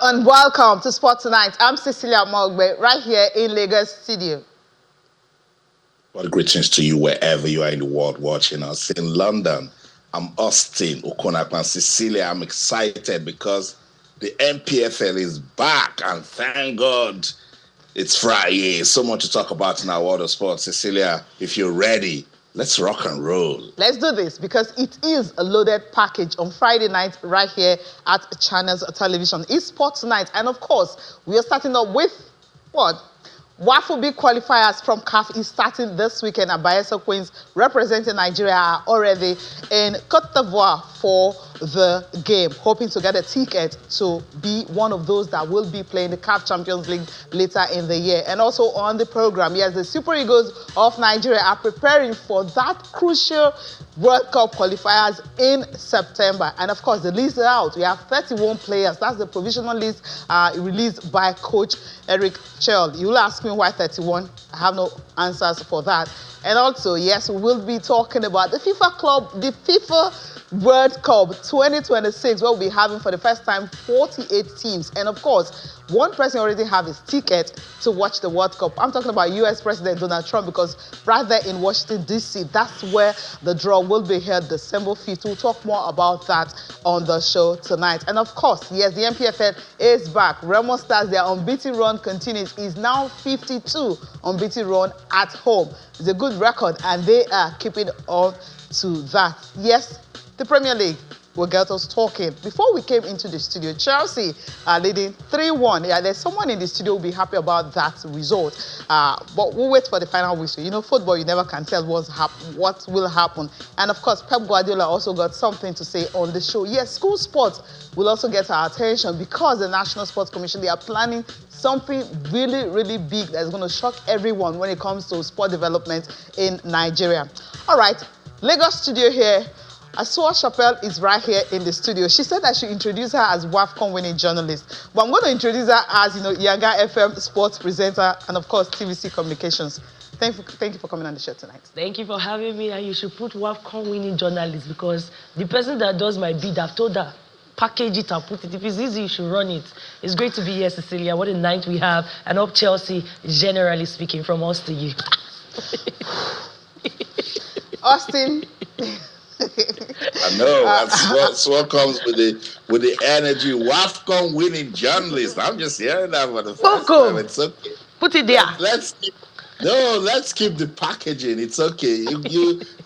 and welcome to Sport Tonight. I'm Cecilia Mogbe, right here in Lagos studio. Well, greetings to you wherever you are in the world watching us. In London, I'm Austin Okonakwan. Cecilia, I'm excited because the NPFL is back, and thank God it's Friday. So much to talk about in our world of sports. Cecilia, if you're ready, let's rock and roll. Let's do this because it is a loaded package on Friday night right here at Channels Television. It's Sports Night, and of course, we are starting up with what? WAFU qualifiers from CAF is starting this weekend, and Bayelsa Queens representing Nigeria are already in Côte d'Ivoire for the game, hoping to get a ticket to be one of those that will be playing the CAF Champions League later in the year. And also on the program, yes, the Super Eagles of Nigeria are preparing for that crucial World Cup qualifiers in September. And of course, the list is out. We have 31 players. That's the provisional list released by Coach Chelle. You will ask me why 31. I have no answers for that. And also, yes, we will be talking about the FIFA World Cup 2026, where we'll be having for the first time 48 teams. And of course, one person already have his ticket to watch the World Cup. I'm talking about US President Donald Trump, because right there in Washington, D.C., that's where the draw will be held December 5th. We'll talk more about that on the show tonight. And of course, yes, the NPFL is back. Remo Stars, their unbeaten run continues. Is now 52 unbeaten run at home. It's a good record, and they are keeping on to that. Yes, the Premier League will get us talking. Before we came into the studio, Chelsea are leading 3-1. Yeah, there's someone in the studio who will be happy about that result. But we'll wait for the final whistle. You know, football, you never can tell what will happen. And of course, Pep Guardiola also got something to say on the show. Yes, school sports will also get our attention, because the National Sports Commission, they are planning something really, really big that's going to shock everyone when it comes to sport development in Nigeria. All right, Lagos studio here. Asua Chappelle is right here in the studio. She said I should introduce her as WAFCON winning journalist, but I'm going to introduce her as, Yanga FM sports presenter and, of course, TVC communications. Thank you for coming on the show tonight. Thank you for having me, and you should put WAFCON winning journalist, because the person that does my bid, I've told her, package it and put it. If it's easy, you should run it. It's great to be here, Cecilia. What a night we have, and up Chelsea, generally speaking, from us to you. Austin. I know, that's what comes with the energy. WAFCON winning journalist. I'm just hearing that for the first time. It's okay. Put it there. Let's keep the packaging. It's okay.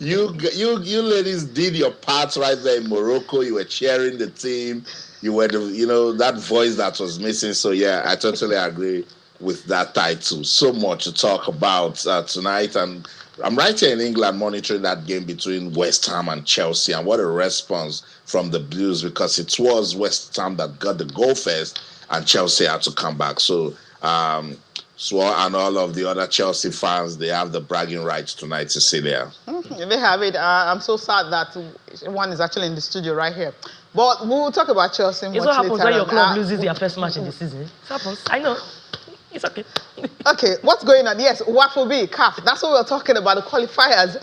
You ladies did your part right there in Morocco. You were cheering the team. You were that voice that was missing. So yeah, I totally agree with that title. So much to talk about tonight, and I'm right here in England monitoring that game between West Ham and Chelsea, and what a response from the Blues, because it was West Ham that got the goal first and Chelsea had to come back. So Swore and all of the other Chelsea fans, they have the bragging rights tonight, Cecilia. They have it. I'm so sad that one is actually in the studio right here. But we'll talk about Chelsea much later. It's what happens when your club loses their first match in the season. It happens. I know. It's okay. Okay, what's going on? Yes, WAFU CAF. That's what we're talking about, the qualifiers.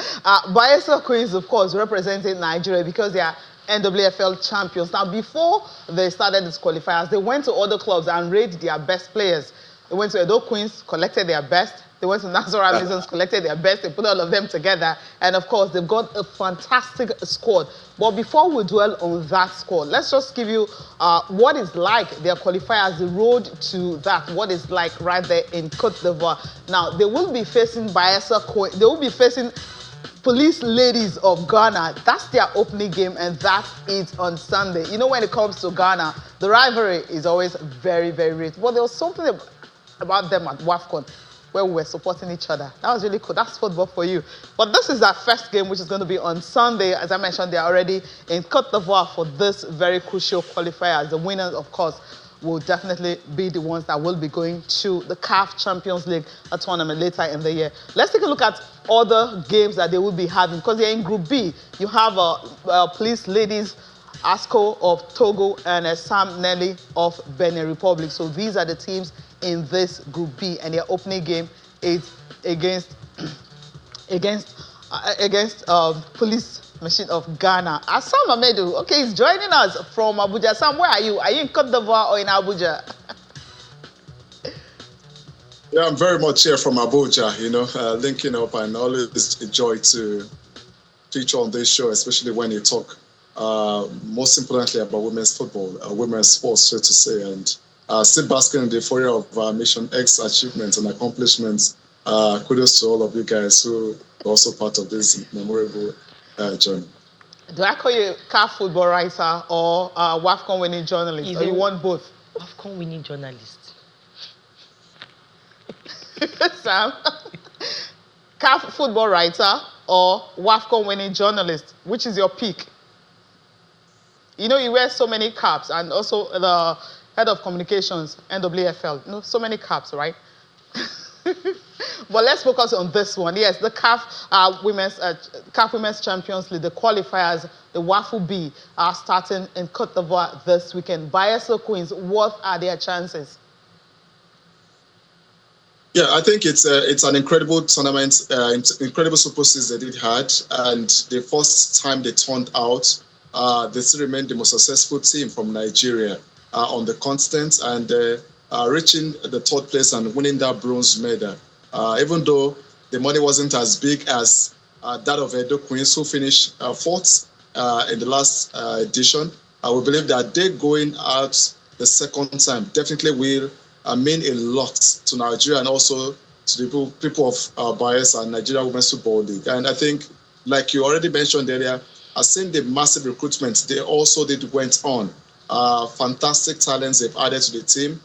Bayelsa Queens, of course, representing Nigeria because they are NWFL champions. Now, before they started these qualifiers, they went to other clubs and rated their best players. They went to Edo Queens, collected their best. They went to Nassau Amazons, collected their best. They put all of them together. And, of course, they've got a fantastic squad. But before we dwell on that squad, let's just give you what is like their qualifiers, the road to that, what is like right there in Côte d'Ivoire. Now, they will be facing Bayelsa Queens. They will be facing Police Ladies of Ghana. That's their opening game, and that is on Sunday. You know, when it comes to Ghana, the rivalry is always very, very rich. But there was something about them at WAFCON where we were supporting each other. That was really cool. That's football for you. But this is our first game, which is going to be on Sunday. As I mentioned, they're already in Côte d'Ivoire for this very crucial qualifier. The winners, of course, will definitely be the ones that will be going to the CAF Champions League, a tournament later in the year. Let's take a look at other games that they will be having, because they're in Group B. You have Police Ladies, ASCO of Togo, and Sam Nelly of Benin Republic. So these are the teams in this Group B, and their opening game is against Police machine of Ghana. Assam Amedu, okay, he's joining us from Abuja. Sam, where are you? Are you in Cote d'Ivoire or in Abuja? Yeah, I'm very much here from Abuja, linking up, and always a joy to feature on this show, especially when you talk most importantly about women's football, women's sports, so to say, and still basking in the euphoria of Mission X achievements and accomplishments. Kudos to all of you guys who are also part of this memorable journey. Do I call you CAF football writer or WAFCON winning journalist? Or you want both? WAFCON winning journalist. Sam, CAF football writer or WAFCON winning journalist? Which is your pick? You know, you wear so many caps, and also the head of communications, NWFL. So many caps, right? But let's focus on this one. Yes, the CAF Women's Champions League, the qualifiers, the WAFU B, are starting in Cote d'Ivoire this weekend. Bayelsa Queens, what are their chances? Yeah, I think it's an incredible tournament, incredible super season they had, and the first time they turned out, they still remain the most successful team from Nigeria on the continent, and reaching the third place and winning that bronze medal. Even though the money wasn't as big as that of Edo Queens, who finished fourth in the last edition, we believe that they going out the second time definitely will mean a lot to Nigeria and also to the people of Bayelsa and Nigeria Women's Football League. And I think, like you already mentioned earlier, I've seen the massive recruitment they also went on. Fantastic talents they've added to the team.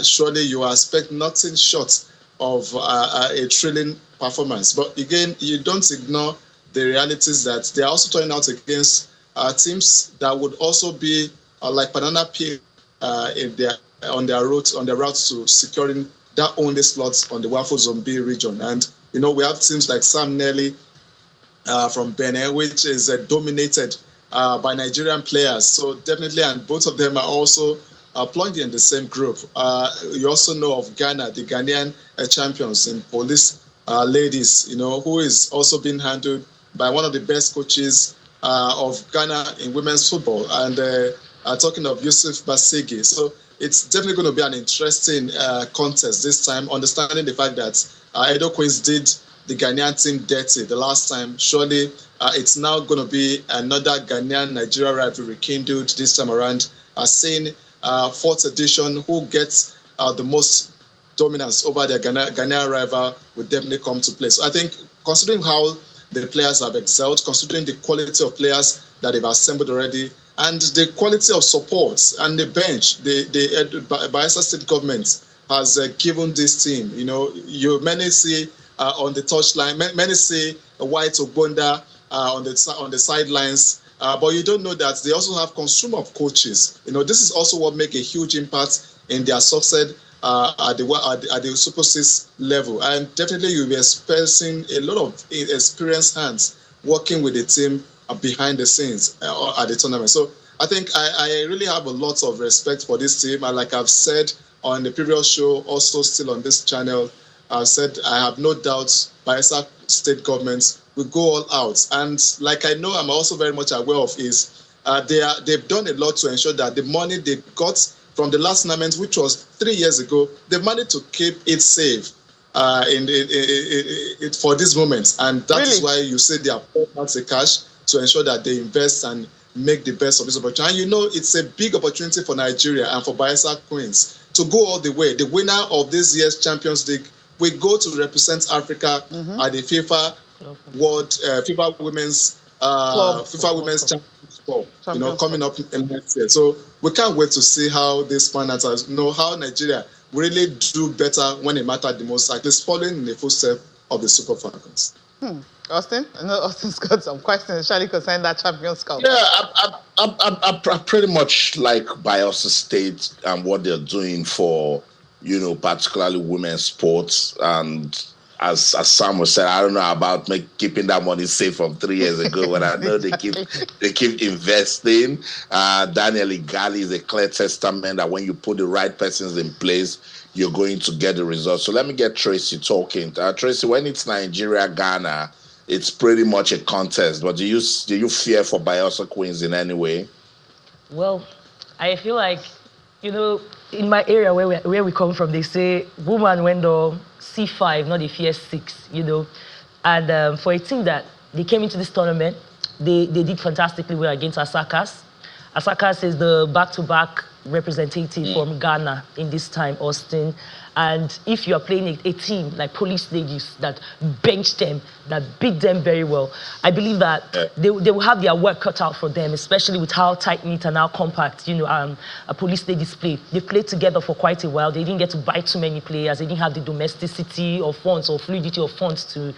Surely you expect nothing short of a thrilling performance. But again, you don't ignore the realities that they are also turning out against teams that would also be like banana peel on their route to securing that only slots on the WAFU Zone B region. And we have teams like Sam Nelly from Benin, which is dominated by Nigerian players. So definitely, and both of them are also plugged in the same group. You also know of Ghana, the Ghanaian champions in police ladies, who is also being handled by one of the best coaches of Ghana in women's football. And talking of Yusuf Basigi. So it's definitely going to be an interesting contest this time, understanding the fact that Edo Queens did the Ghanaian team dirty the last time. Surely it's now going to be another Ghanaian-Nigeria rivalry rekindled this time around. Seeing fourth edition, who gets the most dominance over their Ghanaian rival will definitely come to play. So I think, considering how the players have excelled, considering the quality of players that they've assembled already, and the quality of support and the bench, the Bayelsa State government has given this team. You many see on the touchline, many see White Ogbonda on the sidelines, but you don't know that they also have consumer of coaches. This is also what makes a huge impact in their success at the Super 6 level, and definitely you'll be experiencing a lot of experienced hands working with the team behind the scenes at the tournament. So I think I really have a lot of respect for this team. And like I've said on the previous show, also still on this channel, I've said I have no doubt Bayelsa State government will go all out. And like I know I'm also very much aware of is they've done a lot to ensure that the money they got from the last tournament, which was 3 years ago, they've managed to keep it safe for this moment. And that is why you say they are pouring out the cash to ensure that they invest and make the best of this opportunity. And it's a big opportunity for Nigeria and for Bayelsa Queens to go all the way. The winner of this year's Champions League will go to represent Africa at the FIFA Women's Champions Cup, coming up in next year. So we can't wait to see how this pan out. How Nigeria really do better when it mattered the most, at least following in the footsteps of the Super Falcons. Austin? I know Austin's got some questions, especially concerning that Champions Cup. Yeah, I pretty much like Bayelsa State and what they're doing for, particularly women's sports. And as Sam said, I don't know about keeping that money safe from 3 years ago, but I know they keep investing. Daniel Igali is a clear testament that when you put the right persons in place, you're going to get the results. So let me get Tracy talking. Tracy, when it's Nigeria, Ghana, it's pretty much a contest. But do you fear for Bayelsa Queens in any way? Well, I feel like, in my area where we come from, they say woman went on C5, not the fear 6, And for a team that they came into this tournament, they did fantastically well against Asakas. Asakas is the back-to-back representative from Ghana in this time, Austin. And if you are playing a team like Police Ladies that bench them, that beat them very well, I believe that they will have their work cut out for them, especially with how tight-knit and how compact, a Police Ladies play. They played together for quite a while. They didn't get to buy too many players. They didn't have the domesticity of funds or fluidity of funds to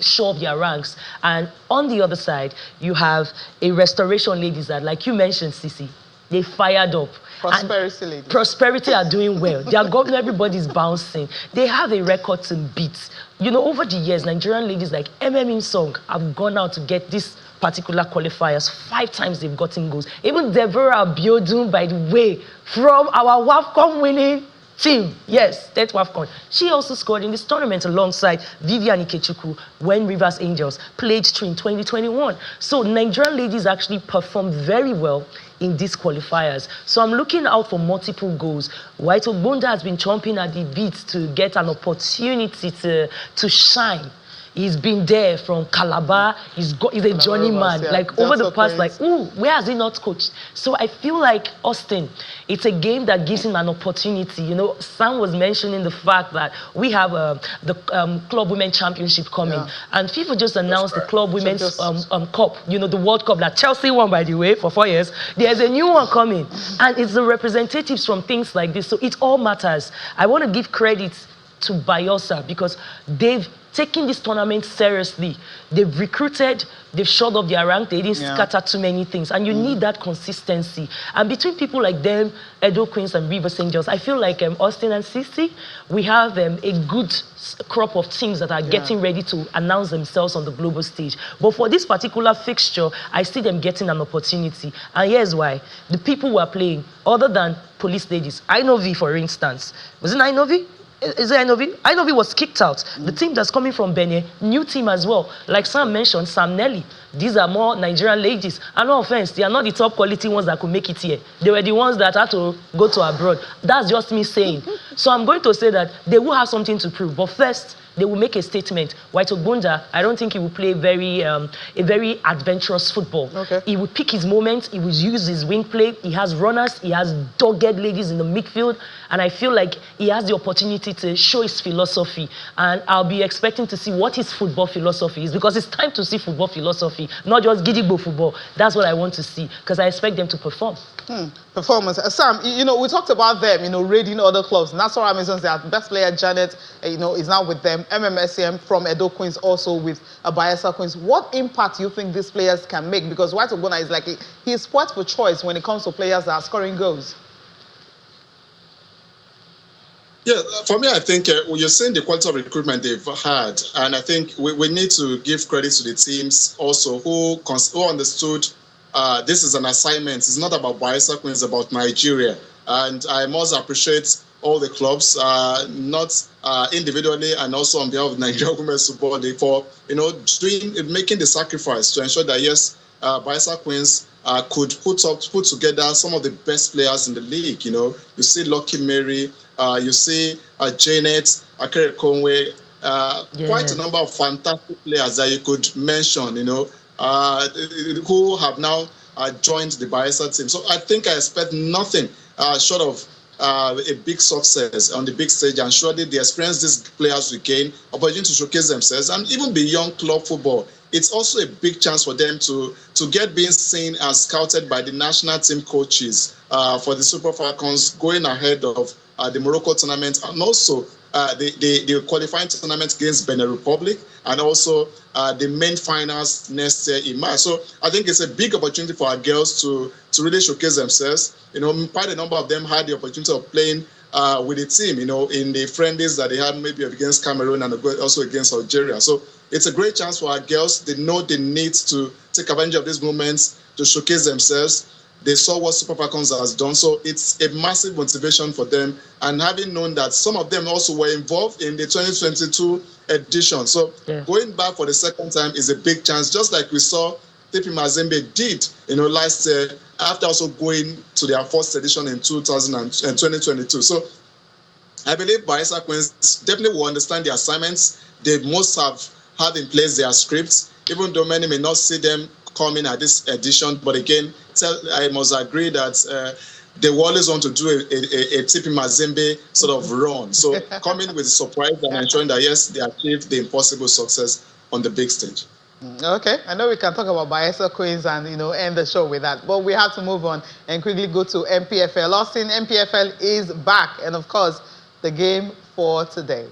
show up their ranks. And on the other side, you have a Restoration Ladies that, like you mentioned, Sisi, they fired up. Prosperity Ladies. Prosperity are doing well. They are governor, everybody's bouncing. They have a record to beat. Over the years, Nigerian ladies like MM Song have gone out to get this particular qualifiers. 5 times they've gotten goals. Even Deborah Abiodun, by the way, from our WAFCON winning team. Yes, that's WAFCON. She also scored in this tournament alongside Vivian Ikechukwu when Rivers Angels played through in 2021. So Nigerian ladies actually performed very well in these qualifiers. So I'm looking out for multiple goals. White Ogbonda has been chomping at the bit to get an opportunity to shine. He's been there from Calabar. He's a journeyman. Yeah. Like over the past, where has he not coached? So I feel like Austin, it's a game that gives him an opportunity. Sam was mentioning the fact that we have the Club Women Championship coming, and FIFA just announced the Club Women's Cup. The World Cup that Chelsea won, by the way, for 4 years. There's a new one coming, and it's the representatives from things like this. So it all matters. I want to give credit to Bayelsa because they've taking this tournament seriously. They've recruited, they've shored up their rank, they didn't scatter too many things. And you need that consistency. And between people like them, Edo Queens and Rivers Angels, I feel like Austin and Sisi, we have a good crop of teams that are getting ready to announce themselves on the global stage. But for this particular fixture, I see them getting an opportunity. And here's why. The people who are playing, other than Police Ladies, Inovi, for instance. Was it Inovi? Is it Inovi? Inovi was kicked out. The team that's coming from Benin, new team as well. Like Sam mentioned, Sam Nelly. These are more Nigerian ladies. And no offense, they are not the top quality ones that could make it here. They were the ones that had to go to abroad. That's just me saying. So I'm going to say that they will have something to prove. But first, they will make a statement. White Ogbonda, I don't think he will play a very adventurous football. Okay. He will pick his moments. He will use his wing play. He has runners. He has dogged ladies in the midfield. And I feel like he has the opportunity to show his philosophy. And I'll be expecting to see what his football philosophy is, because it's time to see football philosophy, not just gidigbo football. That's what I want to see, because I expect them to perform. Performance. Sam, we talked about them, raiding other clubs. Nassau Amazons, their best player, Janet, is now with them. MMSCM from Edo Queens also with Bayelsa Queens. What impact do you think these players can make? Because White Ogbonna is like, he's sport for choice when it comes to players that are scoring goals. Yeah, for me, I think you're saying the quality of recruitment they've had, and I think we need to give credit to the teams also who understood this is an assignment. It's not about Bayelsa Queens, it's about Nigeria. And I must appreciate all the clubs, not individually and also on behalf of Nigeria Women's Football League for making the sacrifice to ensure that yes, Bayelsa Queens could put together some of the best players in the league. You see Lucky Mary, you see Janet, Akere Conway, quite a number of fantastic players that you could mention. Who have now joined the Bayelsa team. So I think I expect nothing short of a big success on the big stage, and surely the experience these players will gain, opportunity to showcase themselves, and even beyond club football. It's also a big chance for them to get being seen and scouted by the national team coaches for the Super Falcons going ahead of the Morocco tournament, and also the qualifying tournament against Benin Republic, and also the main finals next year in March. So I think it's a big opportunity for our girls to really showcase themselves. Quite a number of them had the opportunity of playing with the team, in the friendlies that they had maybe against Cameroon and also against Algeria. So it's a great chance for our girls. They know they need to take advantage of these moments to showcase themselves. They saw what Super Falcons has done. So it's a massive motivation for them. And having known that some of them also were involved in the 2022 edition. So going back for the second time is a big chance, just like we saw TP Mazembe did, last year, after also going to their first edition in 2022. So I believe Bayelsa Queens definitely will understand the assignments. They must have in place their scripts, even though many may not see them coming at this edition. But again, I must agree that they will always want to do a TP Mazembe sort of run. So coming with a surprise and ensuring that, yes, they achieved the impossible success on the big stage. Okay, I know we can talk about Bayelsa Queens and end the show with that, but we have to move on and quickly go to NPFL. Austin, NPFL is back, and of course, the game for today.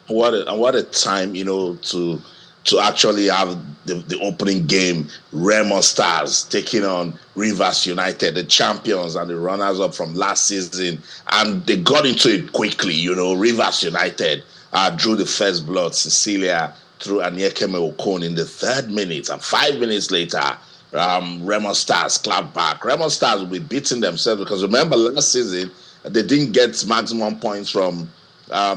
What a time, to actually have the opening game. Remo Stars taking on Rivers United, the champions and the runners-up from last season, and they got into it quickly. Rivers United drew the first blood. Cecilia through Anyekeme Okon in the 3rd minute, and 5 minutes later, Remo Stars clapped back. Remo Stars will be beating themselves because remember last season they didn't get maximum points from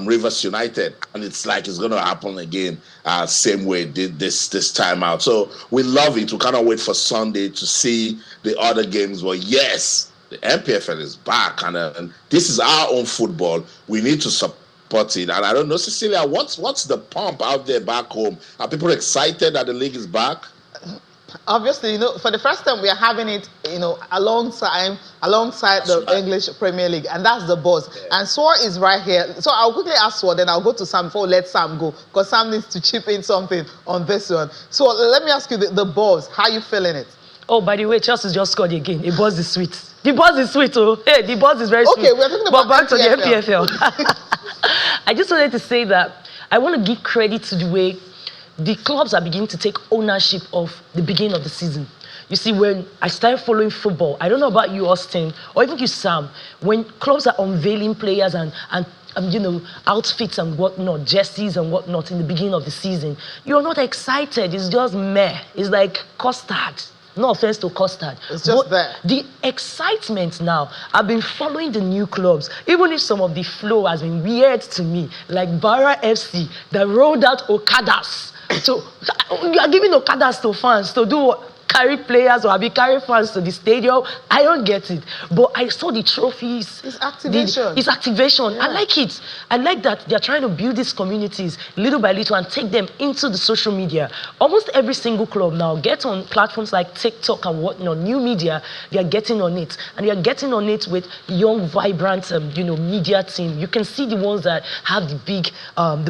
Rivers United, and it's like it's going to happen again, same way this time out. So we love it. We cannot wait for Sunday to see the other games. But yes, the NPFL is back, and this is our own football. We need to support it. And I don't know, Cecilia, what's the pump out there back home? Are people excited that the league is back? Obviously, for the first time we are having it, alongside the English Premier League, and that's the buzz. Yeah. And Swar is right here. So I'll quickly ask Swar, then I'll go to Sam before let Sam go, because Sam needs to chip in something on this one. So let me ask you the buzz. How are you feeling it? Oh, by the way, Chelsea just scored again. The buzz is sweet. The buzz is sweet, oh. Hey, the buzz is very sweet. Okay, we're talking about back to the NPFL. I just wanted to say that I want to give credit to the way the clubs are beginning to take ownership of the beginning of the season. You see, when I started following football, I don't know about you, Austin, or even you, Sam, when clubs are unveiling players and outfits and whatnot, jerseys and whatnot in the beginning of the season, you're not excited. It's just meh. It's like custard. No offense to custard. It's just there. The excitement now, I've been following the new clubs, even if some of the flow has been weird to me, like Barra FC, that rolled out Okadas. So you are giving Okadas to fans to do what? Carry players or carry fans to the stadium. I don't get it. But I saw the trophies. It's activation. It's activation. Yeah. I like it. I like that they're trying to build these communities little by little and take them into the social media. Almost every single club now gets on platforms like TikTok and whatnot, new media, they are getting on it. And they are getting on it with young, vibrant, media team. You can see the ones that have the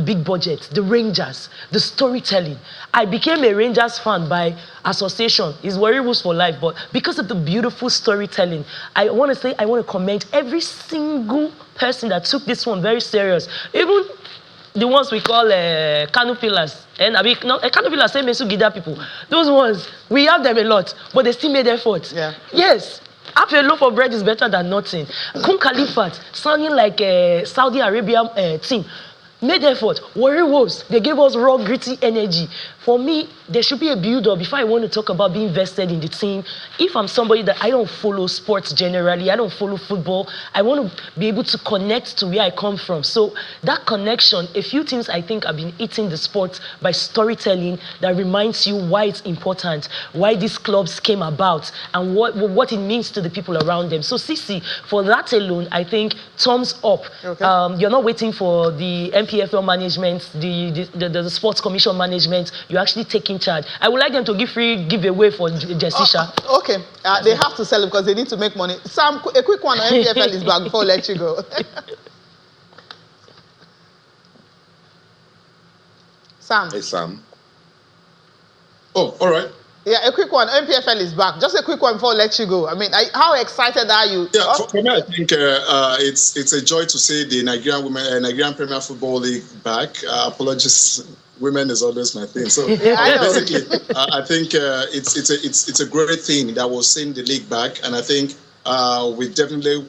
big budget, the Rangers, the storytelling. I became a Rangers fan by association. It's Warriors for life, but because of the beautiful storytelling, I want to commend every single person that took this one very serious. Even the ones we call Kanu Pillars. And Kanu Pillars, same Mesu Gida people. Those ones, we have them a lot, but they still made effort. Yeah. Yes. Half a loaf of bread is better than nothing. Kun Khalifat, sounding like a Saudi Arabia team, made effort. Warriors, they gave us raw, gritty energy. For me, there should be a build-up before I want to talk about being vested in the team. If I'm somebody that I don't follow sports generally, I don't follow football, I want to be able to connect to where I come from. So that connection, a few things I think have been eating the sport by storytelling that reminds you why it's important, why these clubs came about, and what it means to the people around them. So Sisi, for that alone, I think thumbs up. Okay. You're not waiting for the NPFL management, the sports commission management. You're actually taking charge. I would like them to give free giveaway for Jessisha. Okay, they have to sell it because they need to make money. Sam, a quick one on NPFL is back before I let you go. Sam. Hey, Sam. Oh, all right. Yeah, a quick one. NPFL is back. Just a quick one before I let you go. I mean, how excited are you? Yeah, for me, I think it's a joy to see the Nigerian Premier Football League back. Apologies, women is always my thing. So yeah, basically, I think it's a great thing that we're seeing the league back, and I think we definitely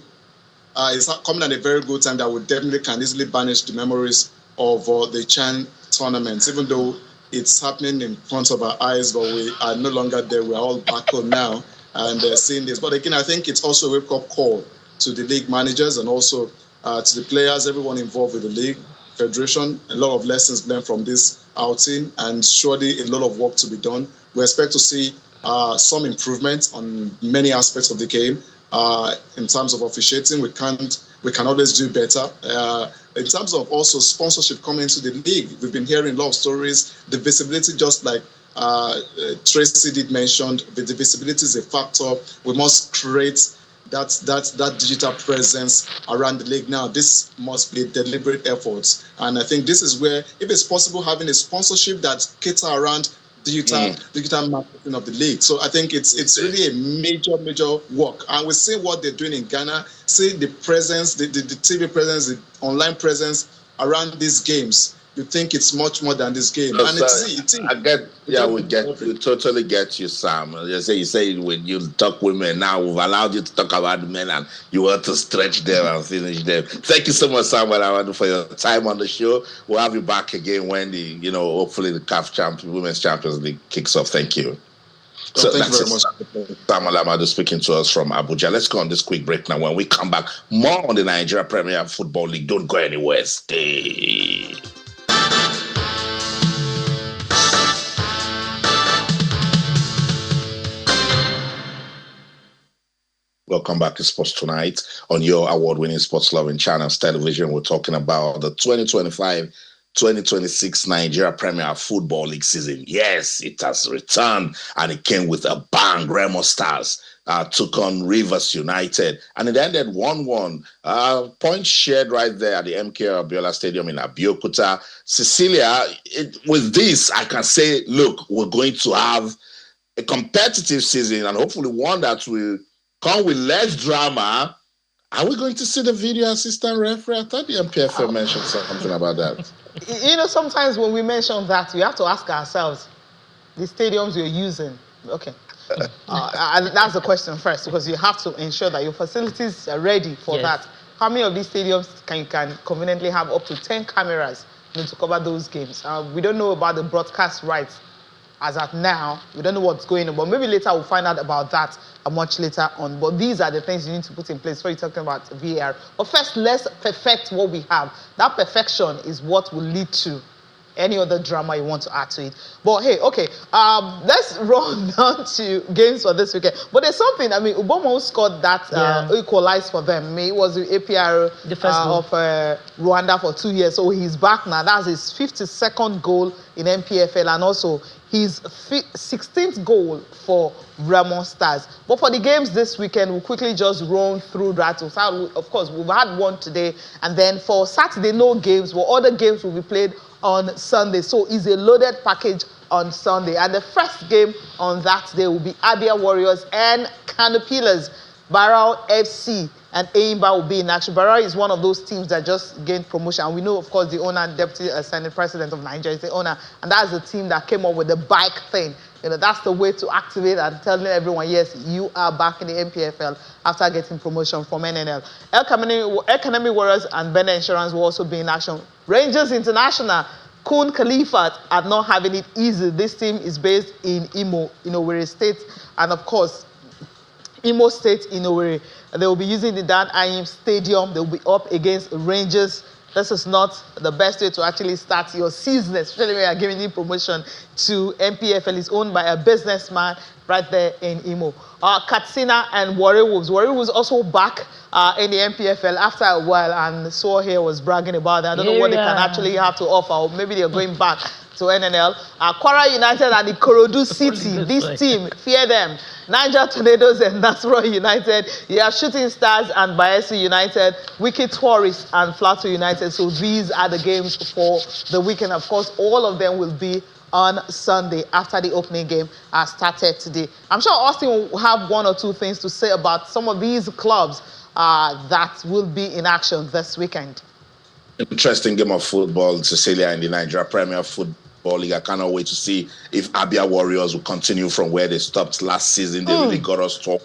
it's coming at a very good time that we definitely can easily banish the memories of the Chan tournaments, even though it's happening in front of our eyes, but we are no longer there. We're all back home now. and seeing this. But again, I think it's also a wake-up call to the league managers and also to the players, everyone involved with the league, federation. A lot of lessons learned from this outing, and surely a lot of work to be done. We expect to see some improvement on many aspects of the game. In terms of officiating, we can always do better. In terms of also sponsorship coming into the league, we've been hearing a lot of stories. The visibility, just like Tracy did mention, the visibility is a factor. We must create that digital presence around the league. Now, this must be a deliberate effort, and I think this is where, if it's possible, having a sponsorship that cater around digital marketing of the league. So I think it's really a major work, and we see what they're doing in Ghana. See the presence, the TV presence, the online presence around these games. You think it's much more than this game, and we totally get you, Sam. You say when you talk women, now we've allowed you to talk about men, and you want to stretch them and finish them. Thank you so much, Samuel Awadu, for your time on the show. We'll have you back again when hopefully the CAF Women's Champions League kicks off. Thank you. So thank you very much. Samuel Awadu speaking to us from Abuja. Let's go on this quick break now. When we come back, more on the Nigeria Premier Football League. Don't go anywhere. Stay. Welcome back to Sports Tonight on your award-winning sports loving channels television. We're talking about the 2025-2026 Nigeria Premier Football League season. Yes, it has returned, and it came with a bang. Remo Stars took on Rivers United, and it ended 1-1. Points shared right there at the MK Abiola Stadium in Abeokuta. Cecilia, with this, I can say, look, we're going to have a competitive season, and hopefully one that will come with less drama. Are we going to see the video assistant referee? I thought the NPFL mentioned something about that. Sometimes when we mention that, we have to ask ourselves, the stadiums you're using, okay. And that's the question first, because you have to ensure that your facilities are ready for that. How many of these stadiums can conveniently have up to 10 cameras to cover those games? We don't know about the broadcast rights as at now. We don't know what's going on, but maybe later we'll find out about that much later on. But these are the things you need to put in place before you're talking about VAR. But first, let's perfect what we have. That perfection is what will lead to any other drama you want to add to it. But hey, okay, let's run down to games for this weekend. But there's something, Ubomo scored that equalized for them. It was the APR of Rwanda for 2 years, so he's back now. That's his 52nd goal in NPFL, and also his 16th goal for Remo Stars. But for the games this weekend, we'll quickly just run through that. Of course, we've had one today, and then for Saturday, no games, but other games will be played on Sunday. So it's a loaded package on Sunday. And the first game on that day will be Abia Warriors and Canopilas. Barrow FC and Eimba will be in action. Barrow is one of those teams that just gained promotion. And we know, of course, the owner and deputy Senate president of Nigeria is the owner. And that's the team that came up with the bike thing. That's the way to activate and telling everyone, yes, you are back in the NPFL after getting promotion from NNL. El Kanemi Warriors and Benin Insurance will also be in action. Rangers International, Kun Khalifat are not having it easy. This team is based in Imo, Owerri State. And of course, Imo State in Owerri. They will be using the Dan Ayim Stadium. They will be up against Rangers. This is not the best way to actually start your season, especially when you are giving the promotion to NPFL. It's owned by a businessman right there in Imo. Katsina and Warri Wolves. Warri Wolves also back in the NPFL after a while, and Saw here was bragging about that. I don't know what they can actually have to offer, or maybe they're going back to NNL. Kwara United and Ikorodu City. This team, fear them. Niger Tornadoes and Nasarawa United. You have Shooting Stars and Bayelsa United, Wiki Tourists and Plateau United. So these are the games for the weekend. Of course, all of them will be on Sunday after the opening game has started today. I'm sure Austin will have one or two things to say about some of these clubs that will be in action this weekend. Interesting game of football, Cecilia, in the Nigeria Premier Football League. I cannot wait to see if Abia Warriors will continue from where they stopped last season. They really got us to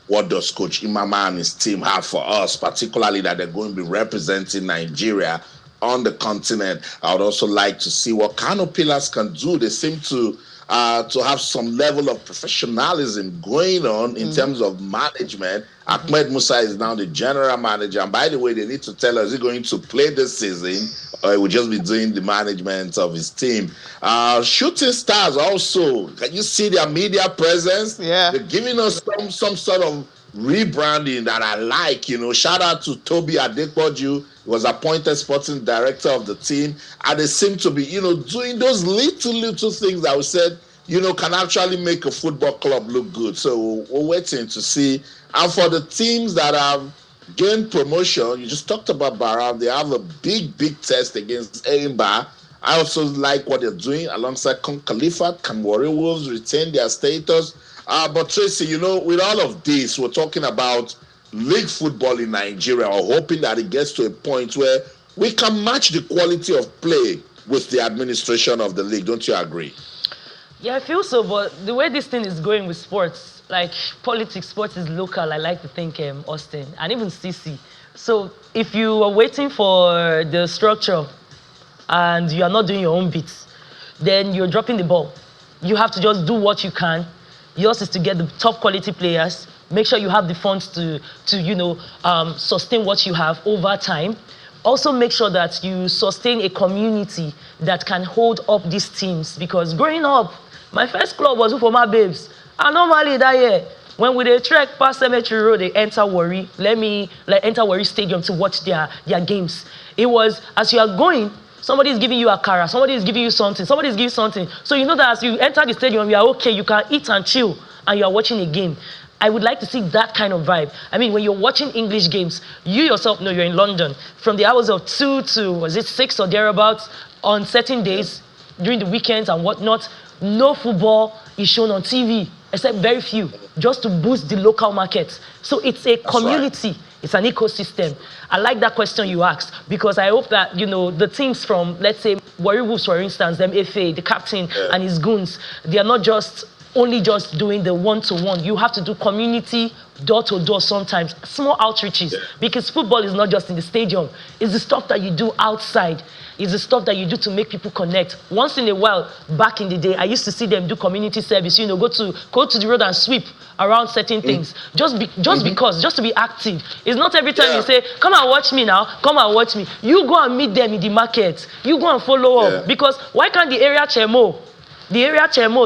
what does Coach Imama and his team have for us, particularly that they're going to be representing Nigeria on the continent. I would also like to see what Kano Pillars can do. They seem to to have some level of professionalism going on in terms of management. Ahmed Musa is now the general manager. And by the way, they need to tell us, is he going to play this season or he will just be doing the management of his team? Shooting Stars also, can you see their media presence? Yeah. They're giving us some sort of rebranding that I like. Shout out to Toby Adepoju, was appointed sporting director of the team, and they seem to be doing those little things that we said can actually make a football club look good. So we're waiting to see. And for the teams that have gained promotion, you just talked about Baram, they have a big test against Eimba. I also like what they're doing alongside Khalifa. Can Warri Wolves retain their status? But Tracy, with all of this, we're talking about league football in Nigeria, or hoping that it gets to a point where we can match the quality of play with the administration of the league. Don't you agree? Yeah, I feel so, but the way this thing is going with sports, like politics, sports is local, I like to think, Austin, and even CC. So if you are waiting for the structure and you are not doing your own bits, then you're dropping the ball. You have to just do what you can. Yours is to get the top quality players, make sure you have the funds to sustain what you have over time. Also make sure that you sustain a community that can hold up these teams, because growing up, my first club was Ufoma Babes. And normally that year, when we dey trek past Cemetery Road, they enter Warri. Enter Warri Stadium to watch their games. It was, as you are going, somebody is giving you a cara, somebody is giving you something, somebody is giving something. So you know that as you enter the stadium, you are okay, you can eat and chill, and you are watching a game. I would like to see that kind of vibe. I mean, when you're watching English games, you yourself know you're in London. From the hours of 2 to, 6 or thereabouts, on certain days, during the weekends and whatnot, no football is shown on TV, except very few, just to boost the local market. So it's a community. Right. It's an ecosystem. I like that question you asked, because I hope that, the teams from, let's say, Warri Wolves, for instance, them FA, the captain and his goons, they are not only just doing the one-to-one. You have to do community, door-to-door sometimes, small outreaches, because football is not just in the stadium. It's the stuff that you do outside. It's the stuff that you do to make people connect. Once in a while, back in the day, I used to see them do community service, go to the road and sweep around certain things, just to be active. It's not every time you say, come and watch me now, come and watch me. You go and meet them in the market. You go and follow up. Because why can't the area chairmo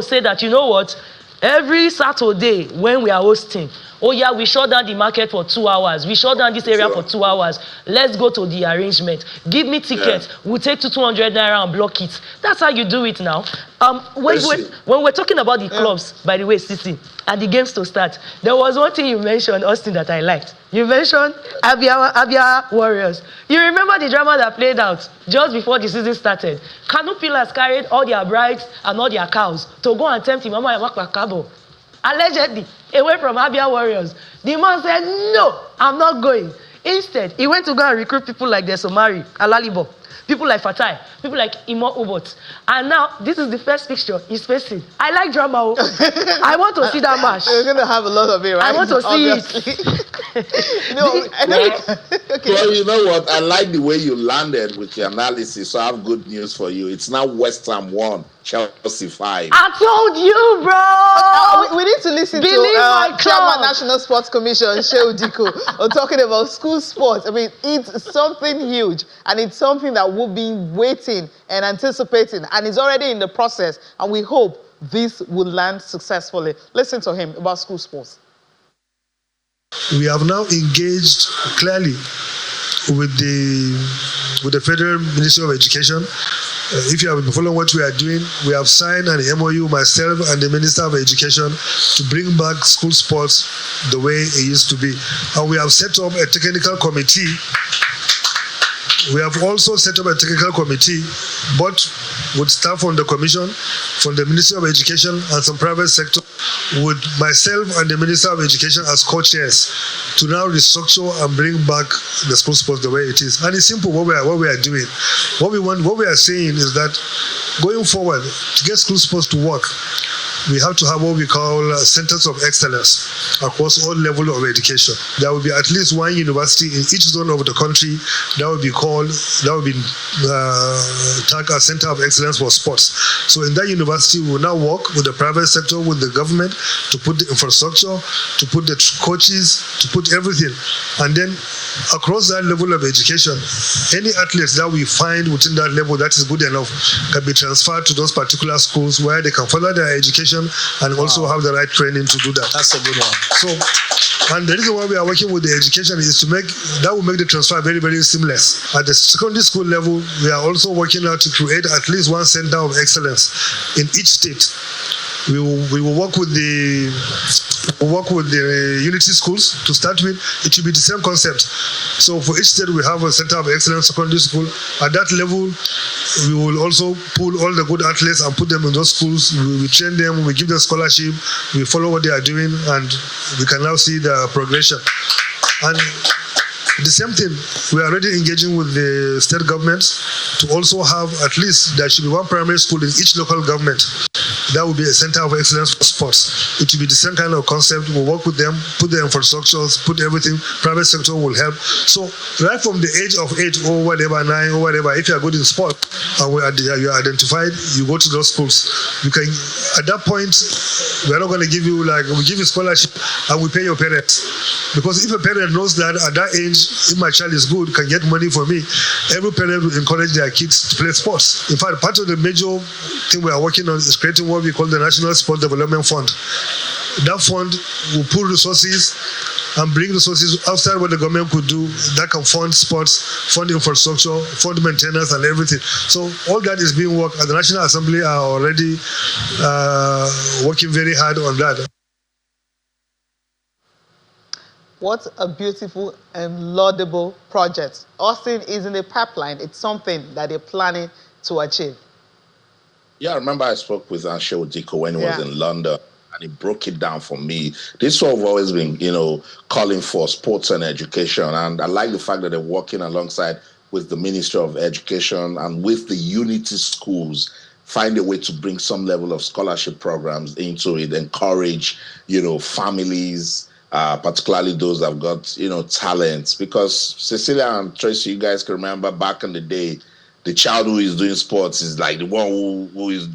say that, you know what, every Saturday when we are hosting, we shut down the market for 2 hours. We shut down this area for 2 hours. Let's go to the arrangement. Give me tickets. We'll take 200 naira and block it. That's how you do it now. When we're talking about the clubs, by the way, Sisi, and the games to start, there was one thing you mentioned, Austin, that I liked. You mentioned Abia Warriors. You remember the drama that played out just before the season started? Kanu Pillars carried all their brides and all their cows to go and tempt Imama Yamakwa Kabo, allegedly, away from Abia Warriors. The man said, no, I'm not going. Instead, he went to go and recruit people like Desomari, Alalibo, people like Fatai, people like Imo Ubot. And now, this is the first picture he's facing. I like drama. I want to see that match. You're going to have a lot of it, right? I want to see it. Okay. Well, you know what? I like the way you landed with your analysis, so I have good news for you. It's now West Ham 1, Chelsea 5. I told you, bro! We need to listen to Chairman National Sports Commission, Chelle Diko, talking about school sports. I mean, it's something huge, and it's something that we've been waiting and anticipating, and it's already in the process, and we hope this will land successfully. Listen to him about school sports. We have now engaged clearly with the Federal Ministry of Education. If you have been following what we are doing, we have signed an MOU, myself and the Minister of Education, to bring back school sports the way it used to be. And we have set up a technical committee. We have also set up a technical committee, but with staff from the Commission, from the Ministry of Education, and some private sector, with myself and the Minister of Education as co-chairs, to now restructure and bring back the school sports the way it is. And it's simple what we are doing. What we are saying is that going forward, to get school sports to work, we have to have what we call centers of excellence across all levels of education. There will be at least one university in each zone of the country that will be tagged as Center of Excellence for Sports. So in that university, we will now work with the private sector, with the government, to put the infrastructure, to put the coaches, to put everything. And then across that level of education, any athletes that we find within that level that is good enough can be transferred to those particular schools where they can further their education and also have the right training to do that. That's a good one. So, and the reason why we are working with the education is to make the transfer very, very seamless. At the secondary school level, we are also working out to create at least one center of excellence in each state. We will work with the unity schools to start with. It should be the same concept. So for each state, we have a center of excellence secondary school. At that level, we will also pull all the good athletes and put them in those schools. We train them, we give them scholarship, we follow what they are doing, and we can now see the progression. And the same thing, we are already engaging with the state governments to also have at least, there should be one primary school in each local government. That will be a center of excellence for sports. It will be the same kind of concept. We'll work with them, put the infrastructures, put everything. Private sector will help. So right from the age of 8 or whatever, 9 or whatever, if you are good in sport and you are identified, you go to those schools. You can, at that point, we're not going to give you we give you scholarship and we pay your parents. Because if a parent knows that at that age, if my child is good, can get money for me, every parent will encourage their kids to play sports. In fact, part of the major thing we are working on is creating what we call the National Sport Development Fund. That fund will pool resources and bring resources outside what the government could do that can fund sports, fund infrastructure, fund maintenance and everything. So all that is being worked, and the National Assembly are already working very hard on that. What a beautiful and laudable project. Austin is in the pipeline. It's something that they're planning to achieve. Yeah, I remember I spoke with Chelle when he was in London, and he broke it down for me. This is what I've always been, calling for, sports and education. And I like the fact that they're working alongside with the Ministry of Education and with the unity schools, find a way to bring some level of scholarship programs into it, encourage, families, particularly those that have got, talents. Because Cecilia and Tracy, you guys can remember back in the day, the child who is doing sports is like the one who is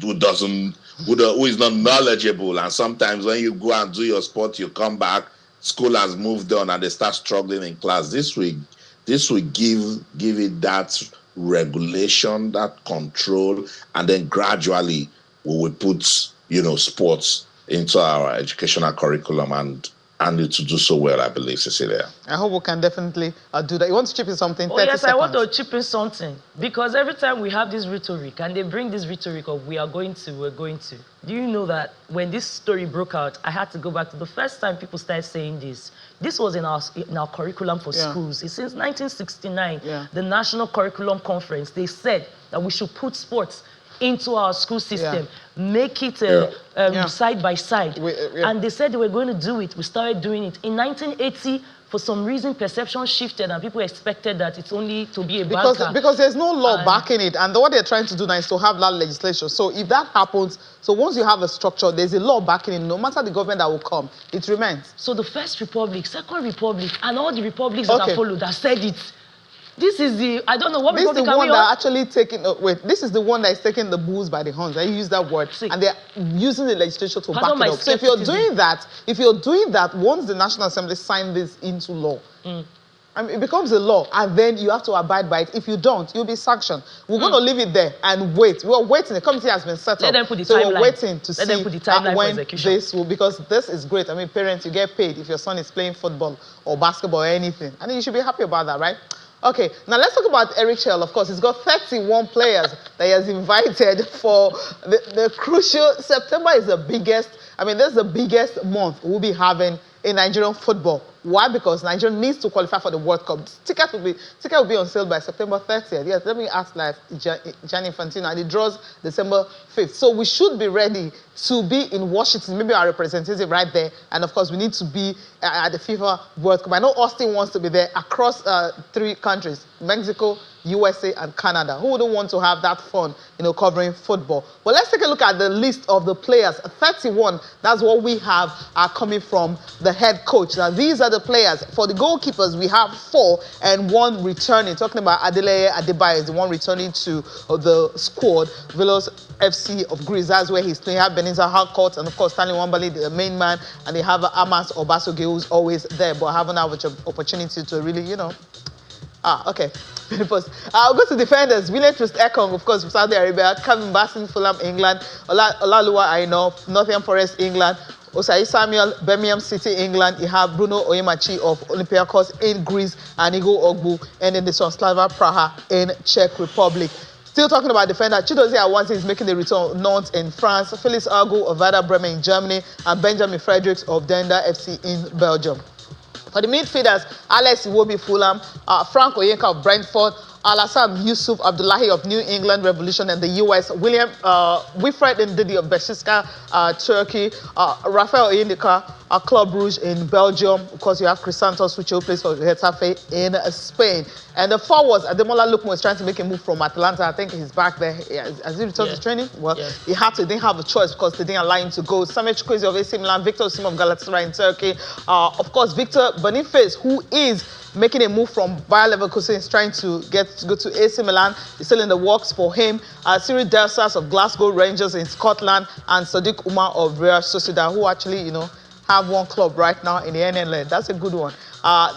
not knowledgeable. And sometimes when you go and do your sport, you come back, school has moved on and they start struggling in class. This will give it that regulation, that control, and then gradually we will put, sports into our educational curriculum and it to do so well, I believe, Cecilia. I hope we can definitely do that. You want to chip in something? Oh, yes, seconds. I want to chip in something. Because every time we have this rhetoric, and they bring this rhetoric of we're going to. Do you know that when this story broke out, I had to go back to the first time people started saying this. This was in our curriculum for schools. It's since 1969, the National Curriculum Conference, they said that we should put sports into our school system, make it side by side. And they said they were going to do it. We started doing it. In 1980, for some reason, perception shifted and people expected that it's only to be a banker. Because there's no law backing it. And what they're trying to do now is to have that legislation. So if that happens, so once you have a structure, there's a law backing it. No matter the government that will come, it remains. So the First Republic, Second Republic, and all the republics that have followed that said it. This is the, I don't know what this is the one that actually taking, this is the one that is taking the bulls by the horns. I use that word. And they're using the legislation to back it up. So if you're doing that, once the National Assembly sign this into law, it becomes a law, and then you have to abide by it. If you don't, you'll be sanctioned. We're going to leave it there and wait. We're waiting. The committee has been set up. Let them put the so timeline. We're waiting to see when this will, because this is great. I mean, parents, you get paid if your son is playing football or basketball or anything. I think you should be happy about that, right? Okay, now let's talk about Chelle. Of course, he's got 31 players that he has invited for the crucial. September is the biggest, that's the biggest month we'll be having in Nigerian football. Why? Because Nigeria needs to qualify for the World Cup. Ticket will be on sale by September 30th. Yes, let me ask live Gianni Infantino, and it draws December 5th. So we should be ready to be in Washington, maybe our representative right there. And of course, we need to be at the FIFA World Cup. I know Austin wants to be there across 3 countries, Mexico, USA, and Canada. Who wouldn't want to have that fun, covering football? Well, let's take a look at the list of the players. 31, that's what we have, are coming from the head coach. Now, these are the players. For the goalkeepers, we have 4 and 1 returning. Talking about Adeleye Adebayo is the one returning to the squad. Velos FC of Greece, that's where he's playing. You have Benita Harcourt and, of course, Stanley Wambali, the main man. And they have Amas Obasoge, who's always there, but haven't had an opportunity to really, okay. I'll go to defenders. William Trust Ekong, of course, from Saudi Arabia. Kevin Bassin, Fulham, England. Olaluwa Aino, Nottingham Forest, England. Osai Samuel, Birmingham City, England. You have Bruno Oyemachi of Olympiacos in Greece. And Igo Ogbu, and then the Slava Praha in Czech Republic. Still talking about defender, Chidozie Awansi is making the return of Nantes in France. Felix Argo of Werder Bremen in Germany. And Benjamin Fredericks of Denda FC in Belgium. For the midfielders, Alex Iwobi Fulham, Frank Oyenka of Brentford, Alassam Yusuf Abdullahi of New England Revolution in the US, Wilfred Ndidi of Besiktas, Turkey, Rafael Oyindika, Club Rouge in Belgium. Of course, you have Chris Santos, who plays for Getafe in Spain. And the forwards, Ademola Lookman is trying to make a move from Atlanta. I think he's back there. Has he returned to training? Well, he didn't have a choice because they didn't allow him to go. Samuel Chukwueze of AC Milan, Victor Osimhen of Galatasaray in Turkey. Of course, Victor Boniface, who is making a move from Bayer Leverkusen, is trying to go to AC Milan. It's still in the works for him. Cyril Dessers of Glasgow Rangers in Scotland, and Sadiq Umar of Real Sociedad, who actually, have one club right now in the NLL. That's a good one.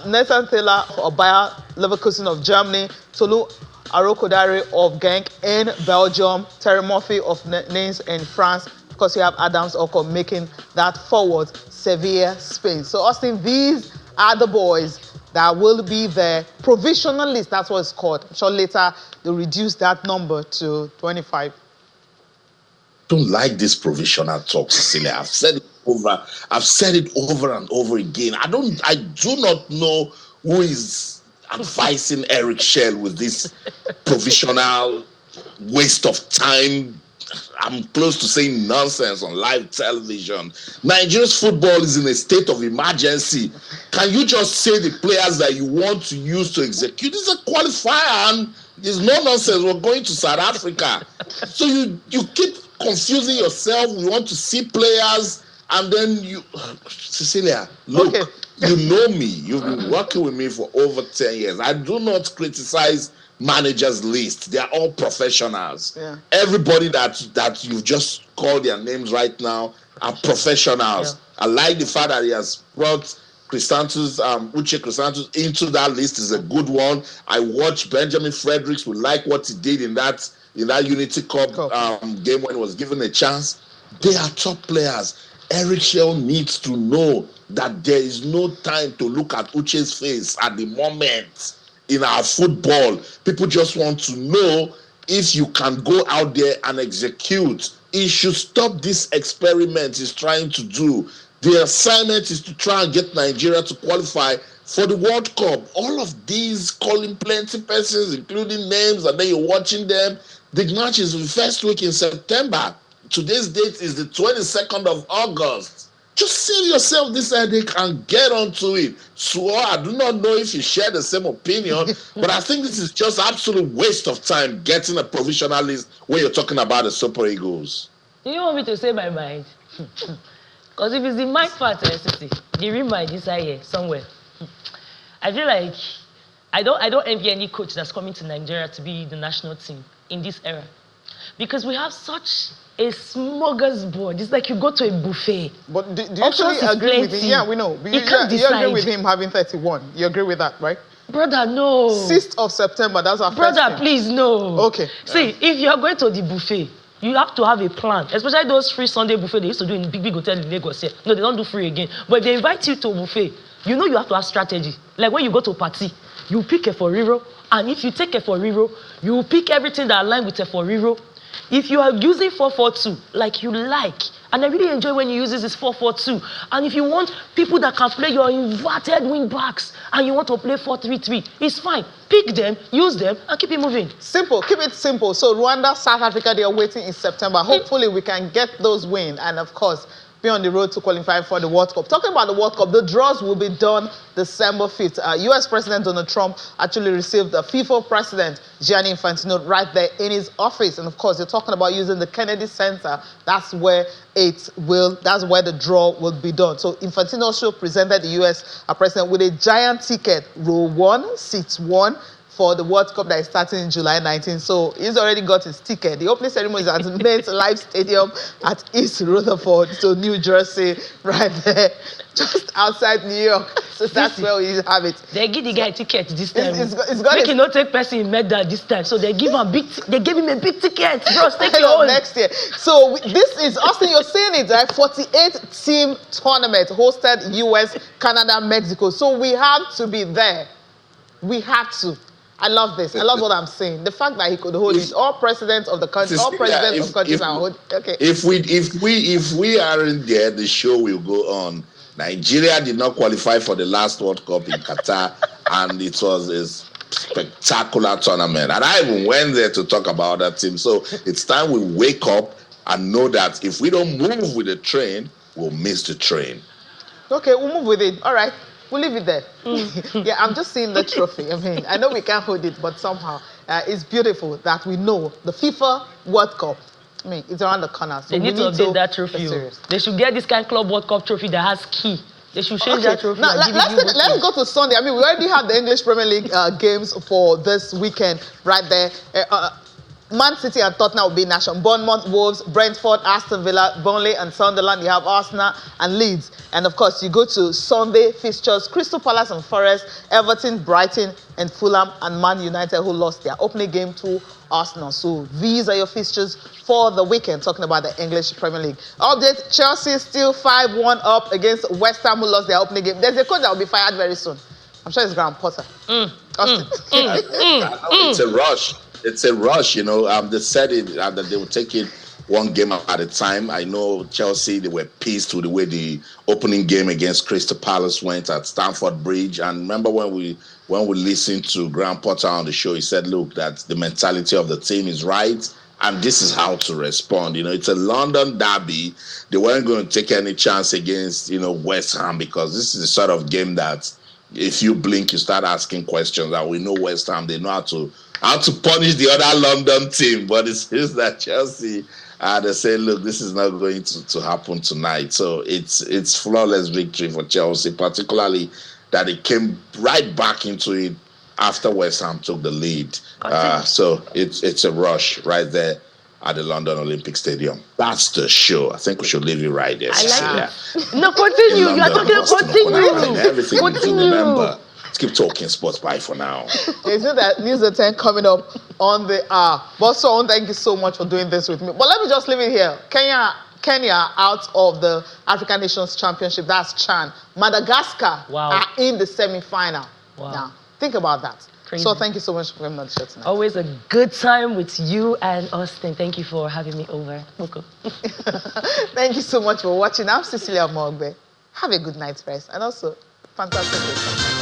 Nathan Taylor of Bayer Leverkusen of Germany. Tolu Arokodare of Genk in Belgium. Terry Murphy of Nice in France. Of course, you have Adams Oko making that forward. Sevilla, Spain. So, Austin, these are the boys that will be the provisional list. That's what it's called. I'm sure later they'll reduce that number to 25. Don't like this provisional talk, Cecilia. I've said it over and over again. I do not know who is advising Eric Chelle with this provisional waste of time. I'm close to saying nonsense on live television. Nigeria's football is in a state of emergency. Can you just say the players that you want to use to execute? This is a qualifier and there's no nonsense. We're going to South Africa. So you keep confusing yourself. We want to see players and then Cecilia, look, okay. You know me. You've been working with me for over 10 years. I do not criticize managers list. They are all professionals. Yeah. Everybody that you've just called their names right now are professionals. Yeah. I like the fact that he has brought Uche Crisantos into that list. Is a good one. I watched Benjamin Fredericks. We like what he did in that Unity Cup game when he was given a chance. They are top players. Eric Chelle needs to know that there is no time to look at Uche's face at the moment. In our football, people just want to know if you can go out there and execute. He should stop this experiment he's trying to do. The assignment is to try and get Nigeria to qualify for the World Cup. All of these calling plenty persons, including names, and then you're watching them. The match is the first week in September. Today's date is the 22nd of August. Just save yourself this headache and get onto it. So I do not know if you share the same opinion, but I think this is just absolute waste of time getting a provisional list when you're talking about the Super Eagles. You want me to say my mind? Because if it's the mind part, the real mind inside here somewhere. I feel like I don't envy any coach that's coming to Nigeria to be the national team in this era, because we have such a smorgasbord. It's like you go to a buffet. But do you actually agree with him? Yeah, we know. You agree with him having 31. You agree with that, right? Brother, no. 6th of September, that's our first Brother, game. Please, no. Okay. See, if you're going to the buffet, you have to have a plan. Especially those free Sunday buffet they used to do in big hotel in Lagos here. No, they don't do free again. But if they invite you to a buffet, you know you have to have strategy. Like when you go to a party, you pick a Foriro, and if you take a Foriro, you pick everything that aligns with a Foriro. If you are using 442 like you like, And I really enjoy when he uses his 4-4-2. And if you want people that can play your inverted wing backs and you want to play 4-3-3, it's fine. Pick them, use them, and keep it moving. Simple. Keep it simple. So Rwanda, South Africa, they are waiting in September. Hopefully we can get those wins. And of course, be on the road to qualify for the World Cup. Talking about the World Cup, the draws will be done December 5th. US President Donald Trump actually received the FIFA President Gianni Infantino right there in his office. And of course, they're talking about using the Kennedy Center. That's where the draw will be done. So Infantino also presented the US President with a giant ticket, row 1, seats 1, for the World Cup that is starting in July 19. So he's already got his ticket. The opening ceremony is at Men's Live Stadium at East Rutherford, so New Jersey, right there, just outside New York. So that's where we have it. They give the guy a ticket this time. It's got Make him not take person in med that this time. So they give him they gave him a big ticket. Bros, take your own. Next year. So this is, Austin, you're saying it, right? 48-team tournament hosted US, Canada, Mexico. So we have to be there. We have to. I love this. I love what I'm saying. The fact that he could hold it. All presidents of the country, all presidents of countries are holding. Okay. If we aren't there, the show will go on. Nigeria did not qualify for the last World Cup in Qatar, and it was a spectacular tournament. And I even went there to talk about that team. So it's time we wake up and know that if we don't move with the train, we'll miss the train. Okay, we'll move with it. All right. We'll leave it there. Yeah, I'm just seeing the trophy. I mean, I know we can't hold it, but somehow it's beautiful that we know the FIFA World Cup. I mean, it's around the corner. So they need to update that trophy. They should get this kind of Club World Cup trophy that has key. They should change that trophy. Now, let's go to Sunday. I mean, we already have the English Premier League games for this weekend right there. Man City and Tottenham will be in action. Bournemouth, Wolves, Brentford, Aston Villa, Burnley and Sunderland. You have Arsenal and Leeds. And of course, you go to Sunday fixtures, Crystal Palace and Forest, Everton, Brighton and Fulham and Man United, who lost their opening game to Arsenal. So these are your fixtures for the weekend, talking about the English Premier League. Update, Chelsea still 5-1 up against West Ham, who lost their opening game. There's a coach that will be fired very soon. I'm sure it's Graham Potter. Austin. It's a rush. It's a rush, you know. They said it that they would take it one game at a time. I know Chelsea, they were pissed with the way the opening game against Crystal Palace went at Stamford Bridge. And remember when we listened to Graham Potter on the show, he said, look, that the mentality of the team is right. And this is how to respond. You know, it's a London derby. They weren't going to take any chance against, West Ham, because this is the sort of game that if you blink, you start asking questions. And we know West Ham, they know how to punish the other London team. But it seems that Chelsea, they say, look, this is not going to happen tonight. So it's flawless victory for Chelsea, particularly that it came right back into it after West Ham took the lead. So it's a rush right there at the London Olympic Stadium. That's the show. I think we should leave it right there. I like it. No, continue. You are talking about continue. Everything continue. Remember. Let's keep talking sports. Bye for now. It's not that News at 10 coming up on the hour. But so thank you so much for doing this with me. But let me just leave it here. Kenya out of the African Nations Championship. That's Chan. Madagascar are in the semi-final. Wow. Now, think about that. Crazy. So thank you so much for coming on the show tonight. Always a good time with you and Austin. Thank you for having me over. Okay. Thank you so much for watching. I'm Cecilia Mogbe. Have a good night, friends. And also, fantastic weekend.